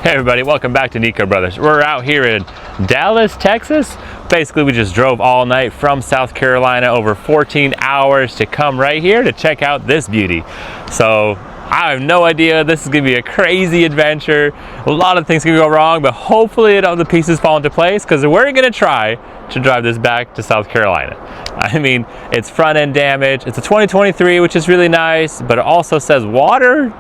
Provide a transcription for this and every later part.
Hey everybody, welcome back to Nico Brothers. We're out here in Dallas, Texas. Basically, we just drove all night from South Carolina, over 14 hours to come right here to check out this beauty. So I have no idea. This is gonna be a crazy adventure. A lot of things can go wrong, but hopefully all the pieces fall into place because we're gonna try to drive this back to South Carolina. I mean, it's front end damage. It's a 2023, which is really nice, but it also says water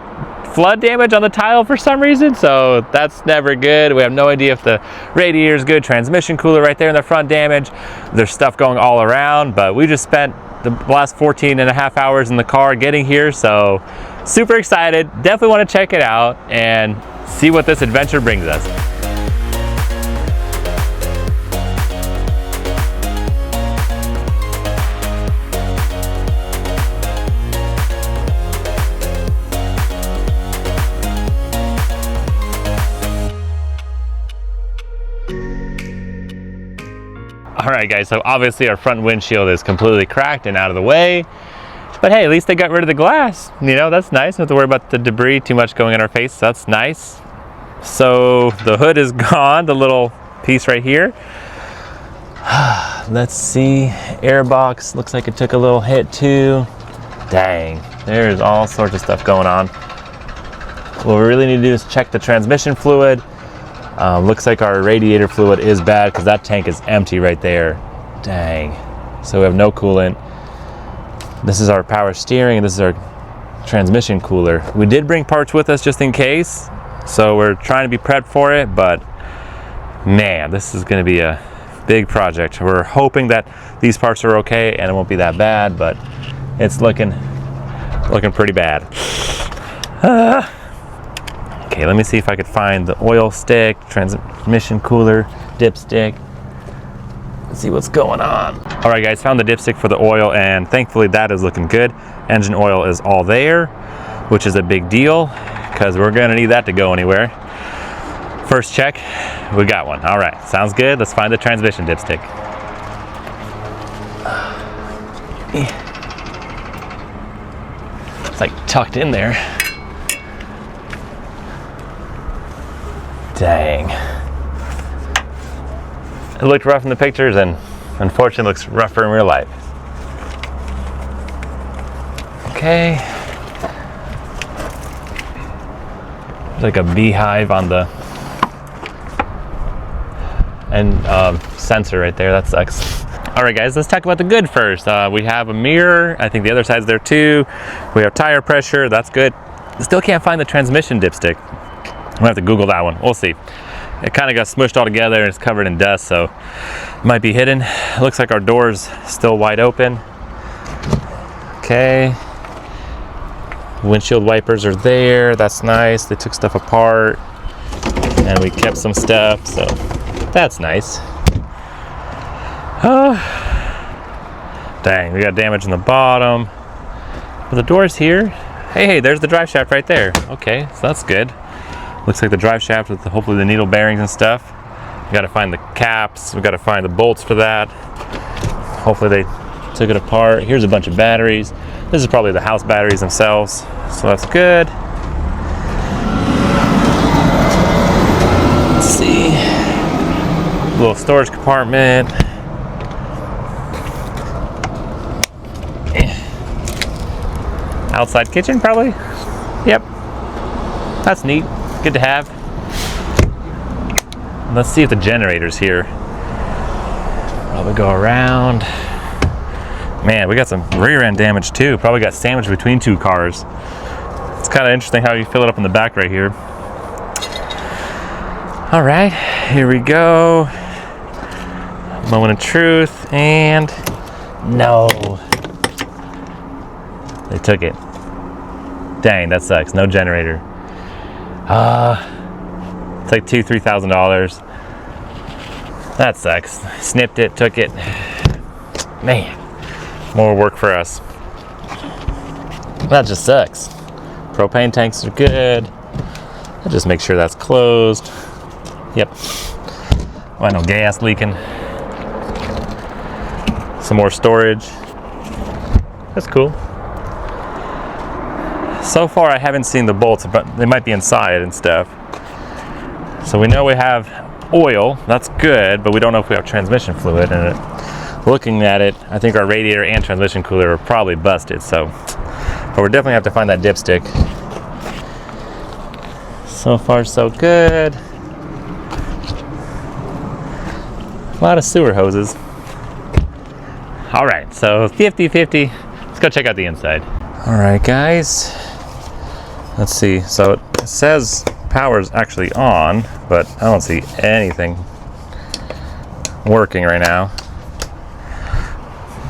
flood damage on the tile for some reason, so that's never good. We have no idea if the radiator is good, transmission cooler right there in the front damage. There's stuff going all around, but we just spent the last 14 and a half hours in the car getting here, so super excited. Definitely want to check it out and see what this adventure brings us. Alright guys, so obviously our front windshield is completely cracked and out of the way. But hey, at least they got rid of the glass. You know, that's nice. Don't have to worry about the debris too much going in our face. That's nice. So the hood is gone, the little piece right here. Let's see. Airbox looks like it took a little hit too. Dang, there's all sorts of stuff going on. What we really need to do is check the transmission fluid. Looks like our radiator fluid is bad because that tank is empty right there. Dang. So we have no coolant. This is our power steering and this is our transmission cooler. We did bring parts with us just in case, so we're trying to be prepped for it, but man, this is going to be a big project. We're hoping that these parts are okay and it won't be that bad, but it's looking pretty bad. Okay, let me see if I could find the oil stick, transmission cooler, dipstick. Let's see what's going on. All right guys, found the dipstick for the oil and thankfully that is looking good. Engine oil is all there, which is a big deal because we're gonna need that to go anywhere. First check, we got one. All right, sounds good. Let's find the transmission dipstick. It's like tucked in there. Dang. It looked rough in the pictures and unfortunately looks rougher in real life. Okay. There's like a beehive on the sensor right there. That sucks. All right guys, let's talk about the good first. We have a mirror. I think the other side's there too. We have tire pressure. That's good. Still can't find the transmission dipstick. I'm gonna have to Google that one. We'll see. It kind of got smushed all together and it's covered in dust, so it might be hidden. It looks like our door's still wide open. Okay. Windshield wipers are there. That's nice. They took stuff apart and we kept some stuff, so that's nice. Dang, we got damage in the bottom. But the door's here. Hey, there's the drive shaft right there. Okay, so that's good. Looks like the drive shaft with hopefully the needle bearings and stuff. We got to find the caps. We got to find the bolts for that. Hopefully they took it apart. Here's a bunch of batteries. This is probably the house batteries themselves, so that's good. Let's see. Little storage compartment. Outside kitchen, probably. Yep. That's neat. Good to have. Let's see if the generator's here. Probably go around. Man, we got some rear end damage too. Probably got sandwiched between two cars. It's kind of interesting how you fill it up in the back right here. All right, here we go. Moment of truth, and no. They took it. Dang, that sucks. No generator. It's like $2,000-$3,000. That sucks. Snipped it, took it. Man, more work for us. That just sucks. Propane tanks are good. I'll just make sure that's closed. Yep. Why no gas leaking? Some more storage. That's cool. So far I haven't seen the bolts, but they might be inside and stuff. So we know we have oil, that's good, but we don't know if we have transmission fluid. And looking at it, I think our radiator and transmission cooler are probably busted. So, but we're definitely have to find that dipstick. So far, so good. A lot of sewer hoses. All right, so 50-50. Let's go check out the inside. All right, guys. Let's see. So it says power's actually on, but I don't see anything working right now.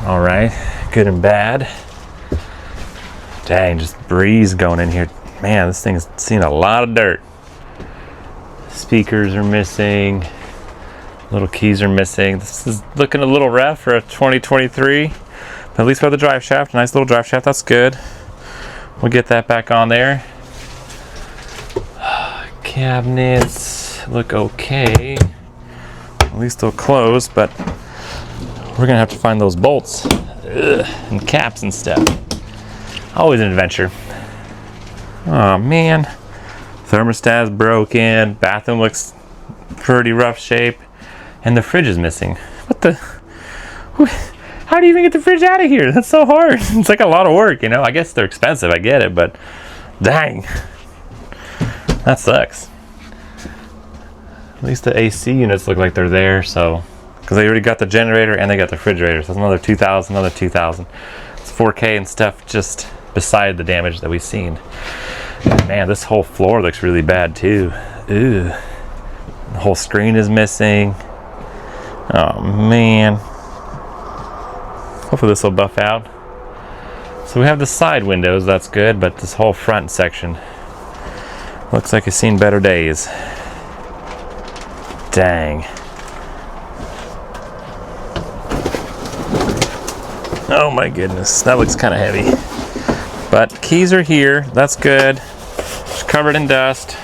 All right, good and bad. Dang, just breeze going in here. Man, this thing's seen a lot of dirt. Speakers are missing. Little keys are missing. This is looking a little rough for a 2023. But at least we have the drive shaft. Nice little drive shaft. That's good. We'll get that back on there. Cabinets look okay. At least they'll close, but we're gonna have to find those bolts and caps and stuff. Always an adventure. Oh man. Thermostat's broken. Bathroom looks pretty rough shape. And the fridge is missing. What the? How do you even get the fridge out of here? That's so hard. It's like a lot of work, you know? I guess they're expensive, I get it, but dang. That sucks. At least the AC units look like they're there, so. Because they already got the generator and they got the refrigerator. So that's another 2,000, another 2,000. It's 4K and stuff just beside the damage that we've seen. Man, this whole floor looks really bad too. Ew. The whole screen is missing. Oh man. Hopefully this will buff out. So we have the side windows, that's good, but this whole front section looks like it's seen better days. Dang. Oh my goodness, that looks kind of heavy. But keys are here, that's good. It's covered in dust.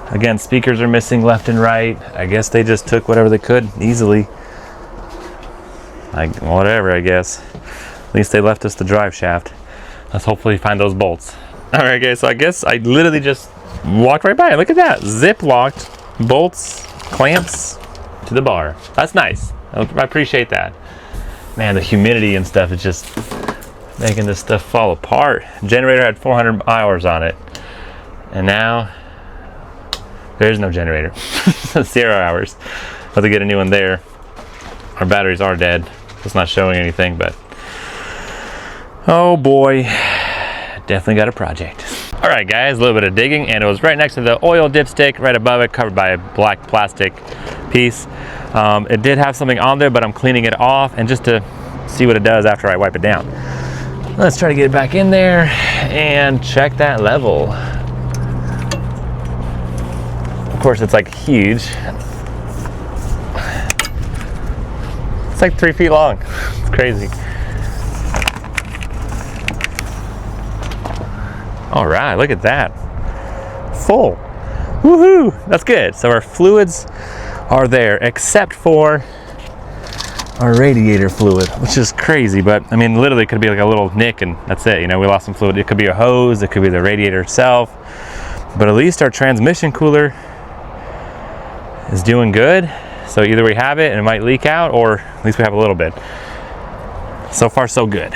Again, speakers are missing left and right. I guess they just took whatever they could easily. Like, whatever, I guess. At least they left us the drive shaft. Let's hopefully find those bolts. All right, guys, so I guess I literally just walked right by it. Look at that, zip locked bolts, clamps to the bar. That's nice, I appreciate that. Man, the humidity and stuff is just making this stuff fall apart. Generator had 400 hours on it. And now, there's no generator. 0 hours. Have to get a new one there. Our batteries are dead. It's not showing anything, but oh boy, definitely got a project. All right, guys, a little bit of digging, and it was right next to the oil dipstick, right above it, covered by a black plastic piece. It did have something on there, but I'm cleaning it off, and just to see what it does after I wipe it down. Let's try to get it back in there and check that level. Of course, it's like huge. It's like 3 feet long. It's crazy. All right, look at that. Full. Woohoo! That's good. So our fluids are there, except for our radiator fluid, which is crazy. But I mean, literally, it could be like a little nick, and that's it. You know, we lost some fluid. It could be a hose. It could be the radiator itself. But at least our transmission cooler is doing good. So either we have it and it might leak out, or at least we have a little bit. So far, so good.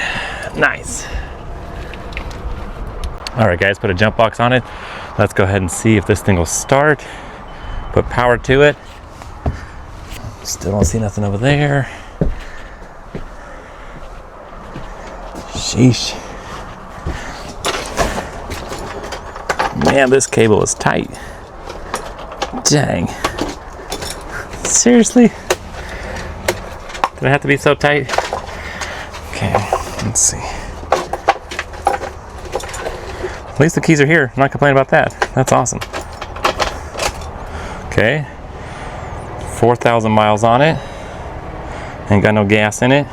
Nice. All right, guys, put a jump box on it. Let's go ahead and see if this thing will start. Put power to it. Still don't see nothing over there. Sheesh. Man, this cable is tight. Dang. Seriously? Did it have to be so tight? Okay, let's see. At least the keys are here. I'm not complaining about that. That's awesome. Okay. 4,000 miles on it. Ain't got no gas in it.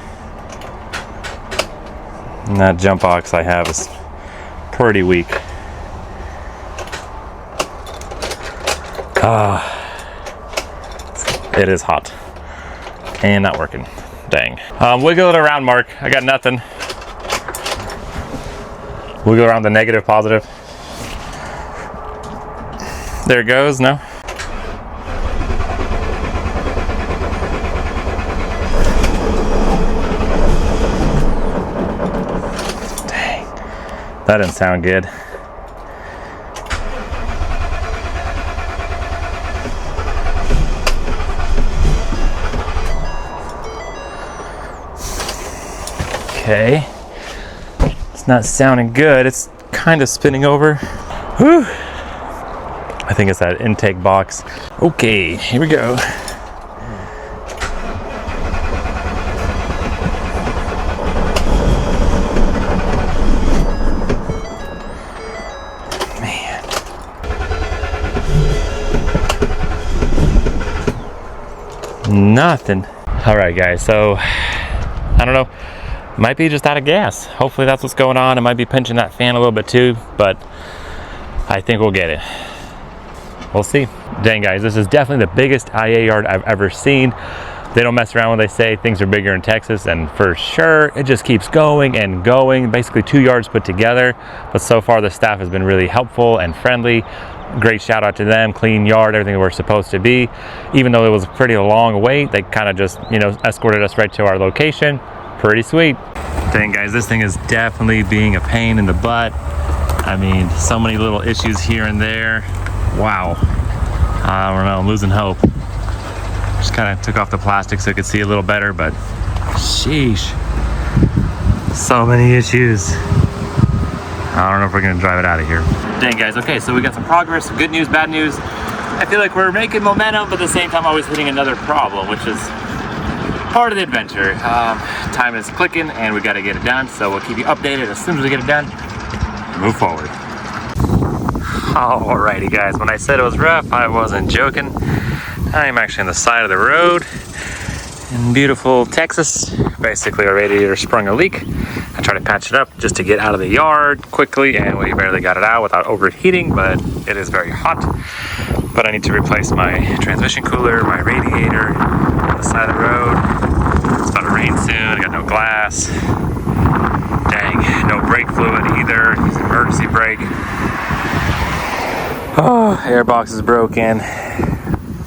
And that jump box I have is pretty weak. It is hot and not working. Dang. Wiggle it around, Mark. I got nothing. Wiggle around the negative, positive. There it goes, no? Dang, that didn't sound good. Okay, it's not sounding good. It's kind of spinning over. Whew. I think it's that intake box. Okay, here we go. Man. Nothing. All right, guys, so I don't know. Might be just out of gas. Hopefully that's what's going on. It might be pinching that fan a little bit too, but I think we'll get it. We'll see. Dang, guys, this is definitely the biggest IA yard I've ever seen. They don't mess around when they say things are bigger in Texas, and for sure it just keeps going and going. Basically 2 yards put together, but so far the staff has been really helpful and friendly. Great shout out to them. Clean yard, everything we're supposed to be. Even though it was a pretty long wait, they kind of just, you know, escorted us right to our location. Pretty sweet. Dang, guys, this thing is definitely being a pain in the butt. I mean, so many little issues here and there. Wow. I don't know, I'm losing hope. Just kind of took off the plastic so I could see a little better, but sheesh. So many issues. I don't know if we're gonna drive it out of here. Dang, guys, okay, so we got some progress, some good news, bad news. I feel like we're making momentum, but at the same time always hitting another problem, which is part of the adventure. Time is clicking and we got to get it done, so we'll keep you updated as soon as we get it done. Move forward. Alrighty, guys, when I said it was rough, I wasn't joking. I am actually on the side of the road in beautiful Texas. Basically our radiator sprung a leak. I tried to patch it up just to get out of the yard quickly, and we barely got it out without overheating, but it is very hot. But I need to replace my transmission cooler, my radiator on the side of the road. It's about to rain soon. I got no glass. Dang, no brake fluid either. Use an emergency brake. Oh, airbox is broken.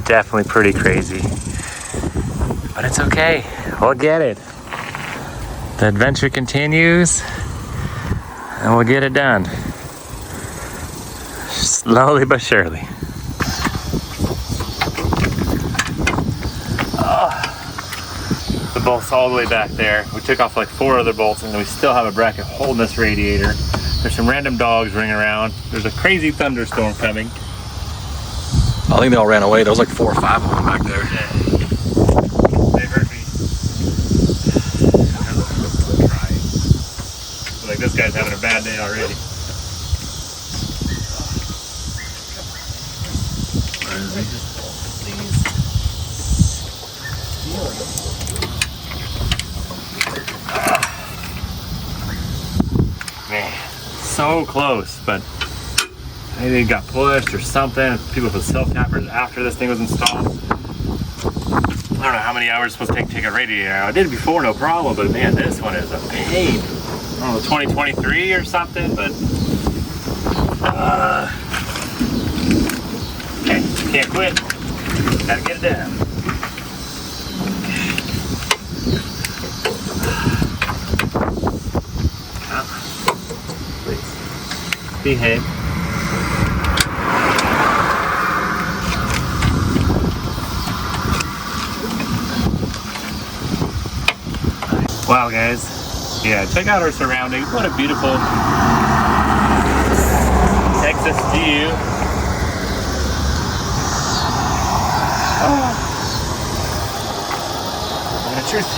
Definitely pretty crazy. But it's okay. We'll get it. The adventure continues, and we'll get it done. Slowly but surely. The bolts all the way back there. We took off like 4 other bolts, and then we still have a bracket holding this radiator. There's some random dogs running around. There's a crazy thunderstorm coming. I think they all ran away. There was like 4 or 5 of them back there. Yeah. They heard me. Like, this guy's having a bad day already. Where is he? Man, so close, but maybe it got pushed or something. People put self-tappers after this thing was installed. I don't know how many hours it's supposed to take a radiator out. I did it before, no problem, but man, this one is a pain. I don't know, 2023 or something, but okay, can't quit. Gotta get it done. Please behave. Wow, guys. Yeah, check out our surroundings. What a beautiful Texas view. Oh. The truth.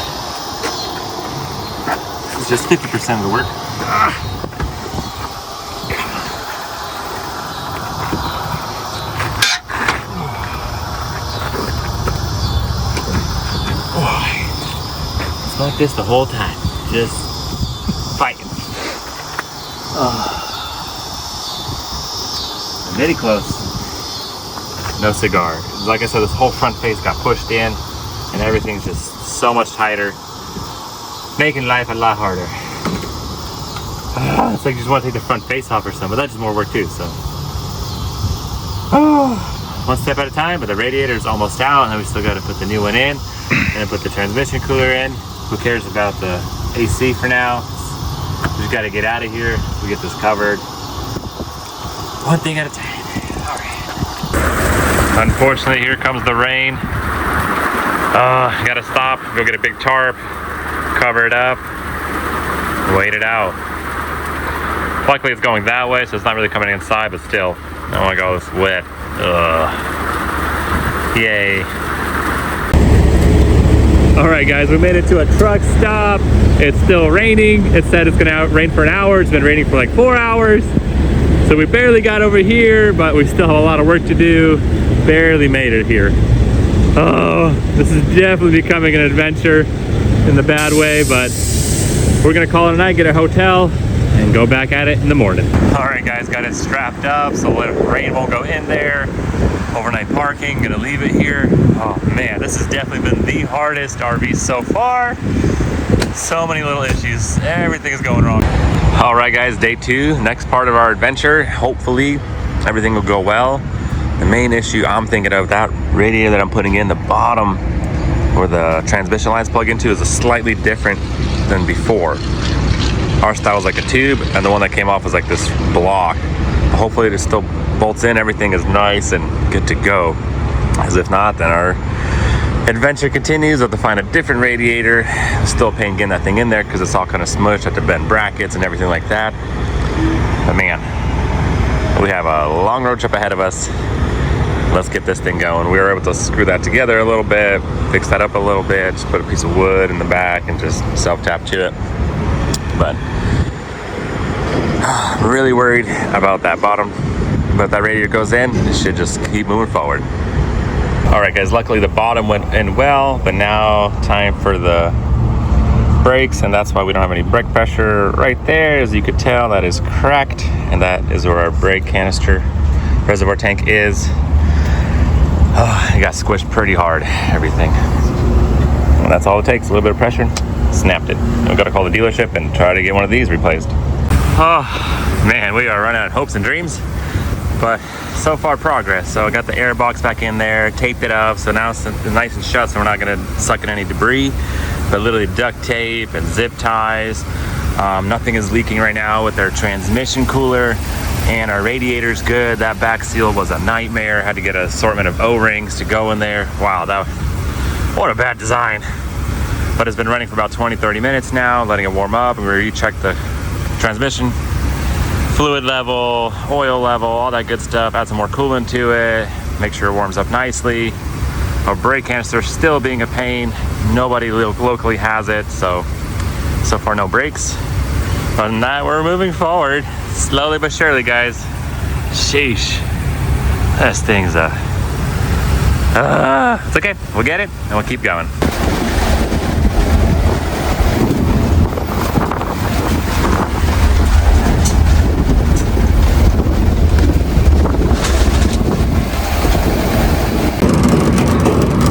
This is just 50% of the work. It's like this the whole time, just fighting. Very close. No cigar. Like I said, this whole front face got pushed in, and everything's just so much tighter, making life a lot harder. It's like you just want to take the front face off or something, but that's just more work too. So One step at a time, but the radiator is almost out, and then we still got to put the new one in, and then put the transmission cooler in. Who cares about the AC for now? We just got to get out of here. We get this covered. One thing at a time. All right. Unfortunately, here comes the rain. Gotta stop, go get a big tarp, cover it up, wait it out. Luckily it's going that way, so it's not really coming inside, but still, I don't want to go this wet. Yay. Alright guys, we made it to a truck stop. It's still raining. It said it's gonna rain for an hour. It's been raining for like 4 hours. So we barely got over here, but we still have a lot of work to do. Barely made it here. Oh, this is definitely becoming an adventure in the bad way, but we're gonna call it a night, get a hotel, and go back at it in the morning. All right guys, got it strapped up so the rain won't go in there. Overnight parking, gonna leave it here. Oh man, this has definitely been the hardest RV so far. So many little issues, everything is going wrong. All right guys, day 2, next part of our adventure. Hopefully everything will go well. The main issue I'm thinking of, that radiator that I'm putting in the bottom where the transmission lines plug into is slightly different than before. Our style is like a tube, and the one that came off was like this block. Hopefully it still bolts in, everything is nice and good to go. As if not, then our adventure continues. I have to find a different radiator. Still a pain getting that thing in there because it's all kind of smushed. I have to bend brackets and everything like that. But man, we have a long road trip ahead of us. Let's get this thing going. We were able to screw that together a little bit, fix that up a little bit, just put a piece of wood in the back and just self-tap to it. But I'm really worried about that bottom. But if that radiator goes in, it should just keep moving forward. All right guys, luckily the bottom went in well, but now time for the brakes, and that's why we don't have any brake pressure right there. As you could tell, that is cracked, and that is where our brake canister reservoir tank is. Oh, it got squished pretty hard, everything. And that's all it takes, a little bit of pressure, snapped it. We've got to call the dealership and try to get one of these replaced. Oh man, we are running out of hopes and dreams, but so far progress. So I got the air box back in there, taped it up, so now it's nice and shut, so we're not gonna suck in any debris. But literally duct tape and zip ties. Nothing is leaking right now with our transmission cooler, and our radiator's good. That back seal was a nightmare. Had to get an assortment of O-rings to go in there. Wow, what a bad design. But it's been running for about 20-30 minutes now, letting it warm up, and we rechecked the transmission fluid level, oil level, all that good stuff. Add some more coolant to it, make sure it warms up nicely. Our brake canister is still being a pain. Nobody locally has it, so far no brakes. Other than that, we're moving forward slowly but surely, guys. Sheesh, this thing's it's okay, we'll get it and we'll keep going.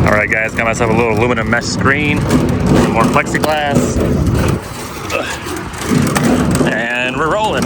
Alright guys, got myself a little aluminum mesh screen, some more plexiglass, and we're rolling.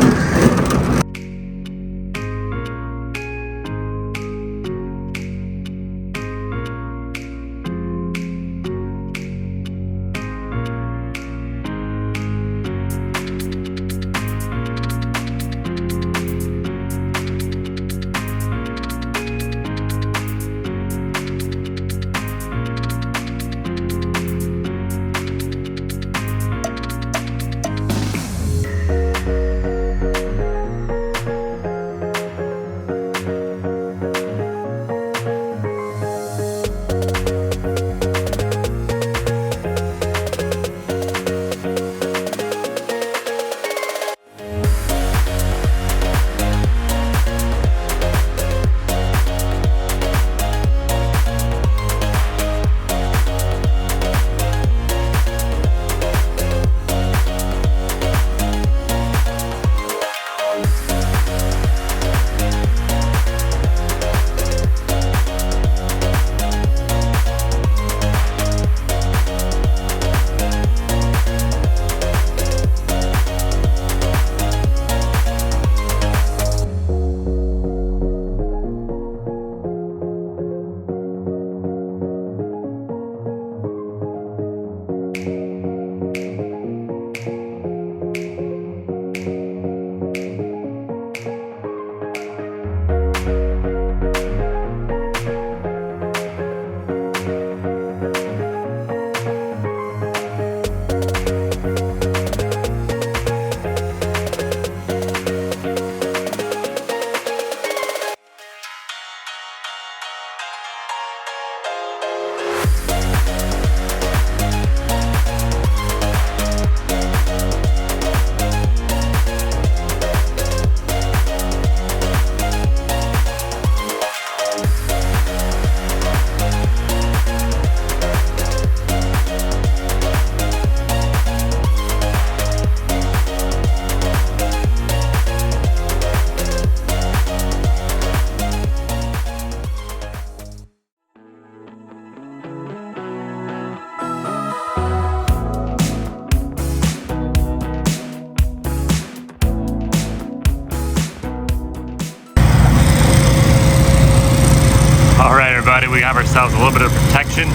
right, everybody, we have ourselves a little bit of protection.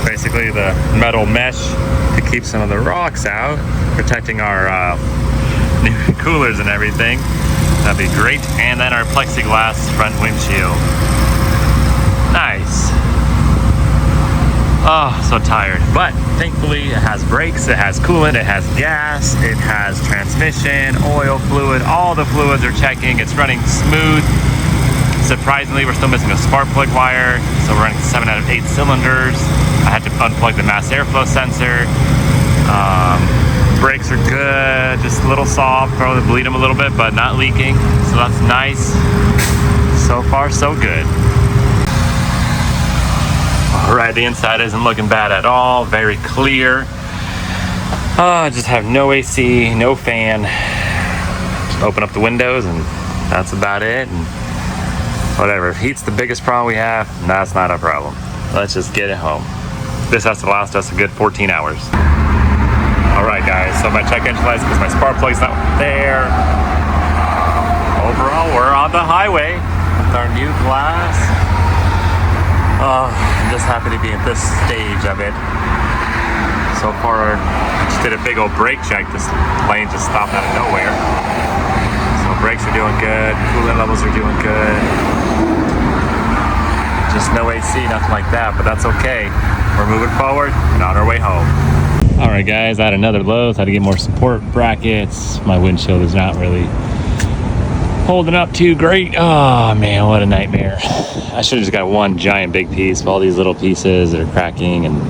Basically the metal mesh to keep some of the rocks out, protecting our new coolers and everything. That'd be great. And then our plexiglass front windshield. Nice. Oh, so tired. But thankfully it has brakes, it has coolant, it has gas, it has transmission, oil, fluid, all the fluids are checking. It's running smooth. Surprisingly, we're still missing a spark plug wire, so we're running 7 out of 8 cylinders. I had to unplug the mass airflow sensor. Brakes are good, just a little soft, probably bleed them a little bit, but not leaking, so that's nice. So far, so good. All right, the inside isn't looking bad at all, very clear. I just have no AC, no fan. Just open up the windows and that's about it. And whatever, heat's the biggest problem we have, that's not a problem. Let's just get it home. This has to last us a good 14 hours. All right, guys, so my check engine lights, because my spark plug's not there. Overall, we're on the highway with our new glass. I'm just happy to be at this stage of it. So far, I just did a big old brake check. This lane just stopped out of nowhere. So brakes are doing good, coolant levels are doing good. Just no AC, nothing like that, but that's okay. We're moving forward and on our way home. All right, guys, I had another load. Had to get more support brackets. My windshield is not really holding up too great. Oh man, what a nightmare. I should have just got one giant big piece. All these little pieces that are cracking, and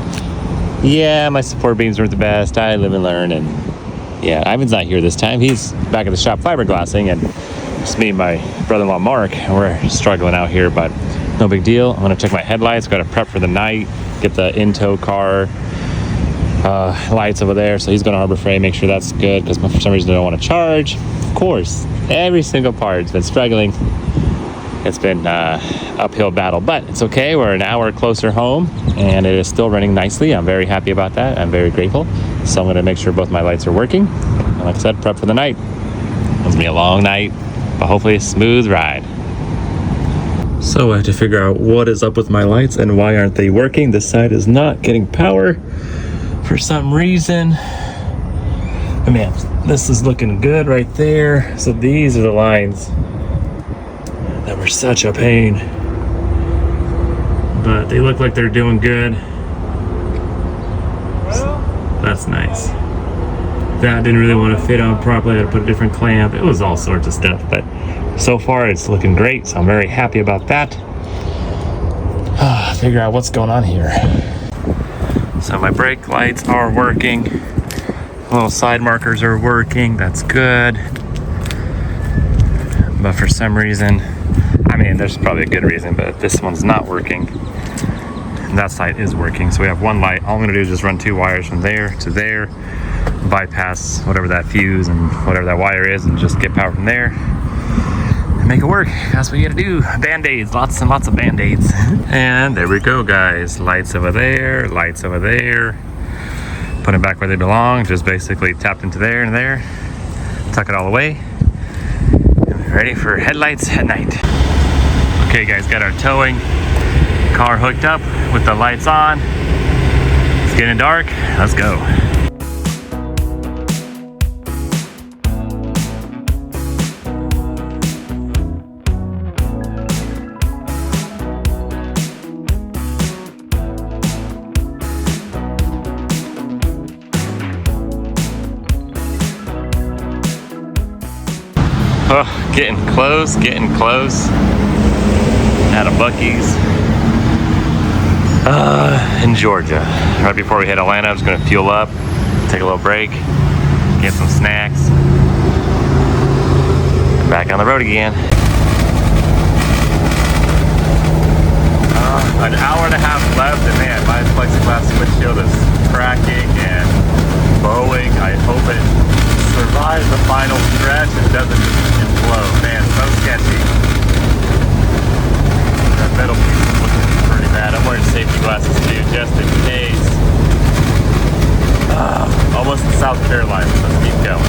yeah, my support beams weren't the best. I live and learn. And yeah, Ivan's not here this time. He's back at the shop fiberglassing, and it's me and my brother-in-law Mark, and we're struggling out here, but no big deal. I'm gonna check my headlights, gotta prep for the night, get the in-tow car lights over there. So he's going to Harbor Freight, make sure that's good, because for some reason I don't want to charge. Of course, every single part's been struggling. It's been uphill battle, but it's okay. We're an hour closer home and it is still running nicely. I'm very happy about that. I'm very grateful. So I'm going to make sure both my lights are working. And like I said, prep for the night. It's going to be a long night, but hopefully a smooth ride. So I have to figure out what is up with my lights and why aren't they working. This side is not getting power for some reason. I mean, this is looking good right there. So these are the lines that were such a pain, but they look like they're doing good. So that's nice. That didn't really want to fit on properly. I had to put a different clamp. It was all sorts of stuff, but so far it's looking great. So I'm very happy about that. Figure out what's going on here. So my brake lights are working. Little side markers are working. That's good. But for some reason, I mean, there's probably a good reason, but this one's not working. And that side is working. So we have one light. All I'm gonna do is just run 2 wires from there to there, bypass whatever that fuse and whatever that wire is, and just get power from there and make it work. That's what you gotta do. Band-aids, lots and lots of band-aids. And there we go, guys. Lights over there, lights over there. Put them back where they belong. Just basically tapped into there and there. Tuck it all away. And we're ready for headlights at night. Okay, guys, got our towing car hooked up with the lights on. It's getting dark. Let's go. Oh, getting close, out of Buc-ee's in Georgia. Right before we hit Atlanta, I'm just gonna fuel up, take a little break, get some snacks, and back on the road again. An hour and a half left, and man, my plexiglass windshield is cracking and bowing. I hope it survives the final stretch and doesn't implode. Man, so sketchy. That metal piece is looking pretty bad. I'm wearing safety glasses too, just in case. Almost in South Carolina. Let's keep going.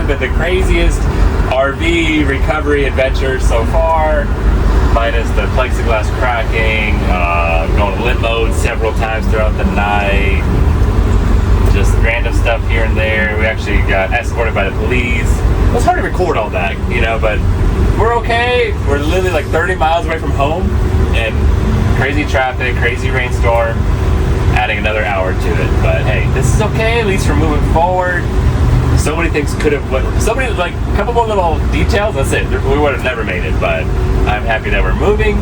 been the craziest RV recovery adventure so far, minus the plexiglass cracking, going limp mode several times throughout the night, just random stuff here and there. We actually got escorted by the police. It was hard to record all that, you know, but we're okay. We're literally like 30 miles away from home, and crazy traffic, crazy rainstorm, adding another hour to it. But hey, this is okay. At least we're moving forward. So many things could have went, like a couple more little details, that's it. We would have never made it, but I'm happy that we're moving.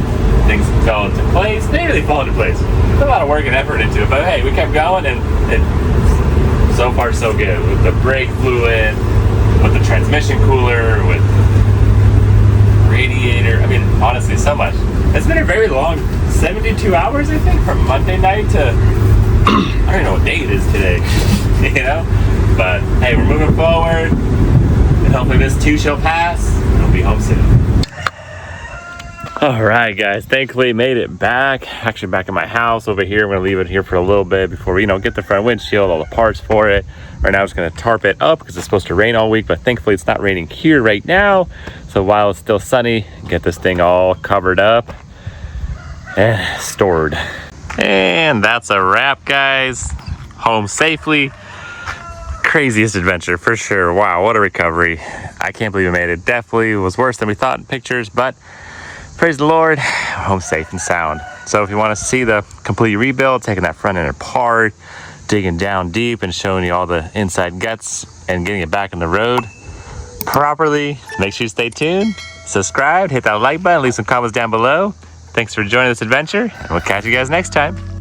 Things fell into place. They didn't really fall into place. There's a lot of work and effort into it, but hey, we kept going, and so far so good. With the brake fluid, with the transmission cooler, with radiator. I mean, honestly, so much. It's been a very long 72 hours, I think, from Monday night to, I don't even know what day it is today, you know? But hey, we're moving forward, and hopefully this too shall pass, and we'll be home soon. All right, guys, thankfully made it back. Actually back in my house over here. I'm gonna leave it here for a little bit before we, get the front windshield, all the parts for it. Right now, I'm just gonna tarp it up because it's supposed to rain all week, but thankfully it's not raining here right now. So while it's still sunny, get this thing all covered up and stored. And that's a wrap, guys. Home safely. Craziest adventure for sure. Wow, what a recovery. I can't believe we made it. Definitely was worse than we thought in pictures, but praise the Lord, home safe and sound. So if you want to see the complete rebuild, taking that front end apart, digging down deep and showing you all the inside guts and getting it back on the road properly, make sure you stay tuned, subscribe, hit that like button, leave some comments down below. Thanks for joining this adventure, and we'll catch you guys next time.